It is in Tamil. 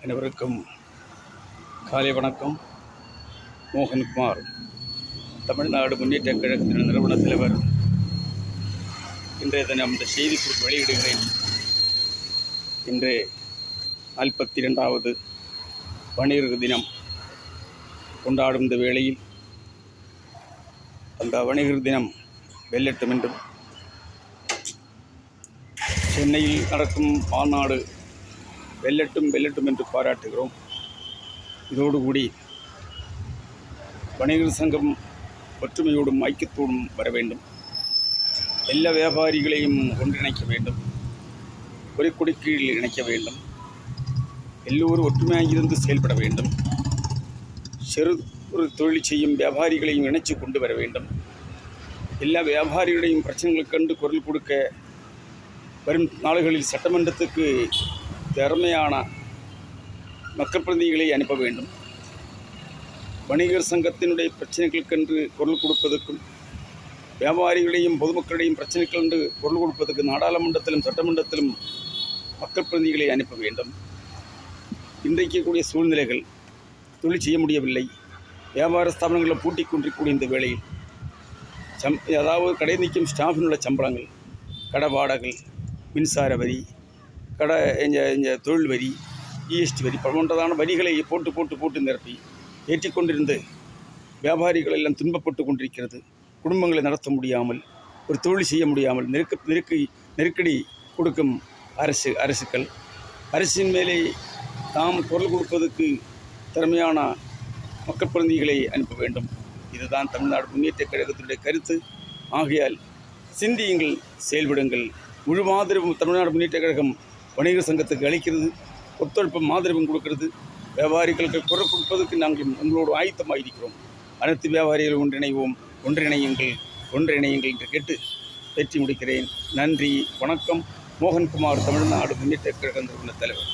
அனைவருக்கும் காலை வணக்கம். மோகன்குமார், தமிழ்நாடு முன்னேற்ற கழகத்தின் நிறுவன தலைவர். இன்றைய தினம் இந்த செய்திக்குறிப்பு வெளியிடுகிறேன். இன்று 42வது வணிகர் தினம் கொண்டாடும் இந்த வேளையில் அந்த வணிகர் தினம் வெல்லட்டும் என்றும், சென்னையில் நடக்கும் மாநாடு வெல்லட்டும் என்று பாராட்டுகிறோம். இதோடு கூடி வணிகர் சங்கம் ஒற்றுமையோடும் ஐக்கியத்தோடும் வர வேண்டும். எல்லா வியாபாரிகளையும் ஒன்றிணைக்க வேண்டும். ஒரே கொடி கீழ் இணைக்க வேண்டும். எல்லோரும் ஒற்றுமையாக இருந்து செயல்பட வேண்டும். சிறு ஒரு தொழில் செய்யும் வியாபாரிகளையும் இணைச்சு கொண்டு வர வேண்டும். எல்லா வியாபாரிகளையும் பிரச்சனைகள் கண்டு குரல் கொடுக்க வரும் நாடுகளில் சட்டமன்றத்துக்கு திறமையான மக்கள் பிரதிநிதிகளை அனுப்ப வேண்டும். வணிகர் சங்கத்தினுடைய பிரச்சனைகளுக்கென்று குரல் கொடுப்பதற்கும், வியாபாரிகளையும் பொதுமக்களிடையும் பிரச்சனைகளென்று குரல் கொடுப்பதற்கு நாடாளுமன்றத்திலும் சட்டமன்றத்திலும் மக்கள் பிரதிநிதிகளை அனுப்ப வேண்டும். இன்றைக்கு கூடிய சூழ்நிலைகள், தொழில் செய்ய முடியவில்லை, வியாபார ஸ்தாபனங்களை பூட்டி கொண்டிருக்கக்கூடிய இந்த வேளையில் அதாவது கடை நிற்கும் ஸ்டாஃபினுள்ள சம்பளங்கள், கடை வாடகை, மின்சார வரி, கடை தொழில் வரி, ஜிஎஸ்டி வரி போன்றதான வரிகளை போட்டு நிரப்பி ஏற்றிக்கொண்டிருந்து வியாபாரிகள் எல்லாம் துன்பப்பட்டு கொண்டிருக்கிறது. குடும்பங்களை நடத்த முடியாமல், ஒரு தொழில் செய்ய முடியாமல் நெருக்கடி கொடுக்கும் அரசுகள் அரசின் மேலே தாம் குரல் கொடுப்பதற்கு திறமையான மக்கள் பிரதிநிதிகளை அனுப்ப வேண்டும். இதுதான் தமிழ்நாடு முன்னேற்ற கழகத்தினுடைய கருத்து. ஆகையால் சிந்தியுங்கள், செயல்படுங்கள். முழு ஆதரவும் தமிழ்நாடு முன்னேற்ற கழகம் வணிகர் சங்கத்துக்கு அளிக்கிறது. ஒத்துழைப்பும் ஆதரவும் கொடுக்கிறது. வியாபாரிகளுக்கு குரல் கொடுப்பதற்கு நாங்கள் உங்களோடு ஆயத்தமாக இருக்கிறோம். அனைத்து வியாபாரிகள் ஒன்றிணையுங்கள் என்று கேட்டு பேட்டி முடிக்கிறேன். நன்றி, வணக்கம். மோகன்குமார், தமிழ்நாடு முன்னேற்ற கழக நிறுவன தலைவர்.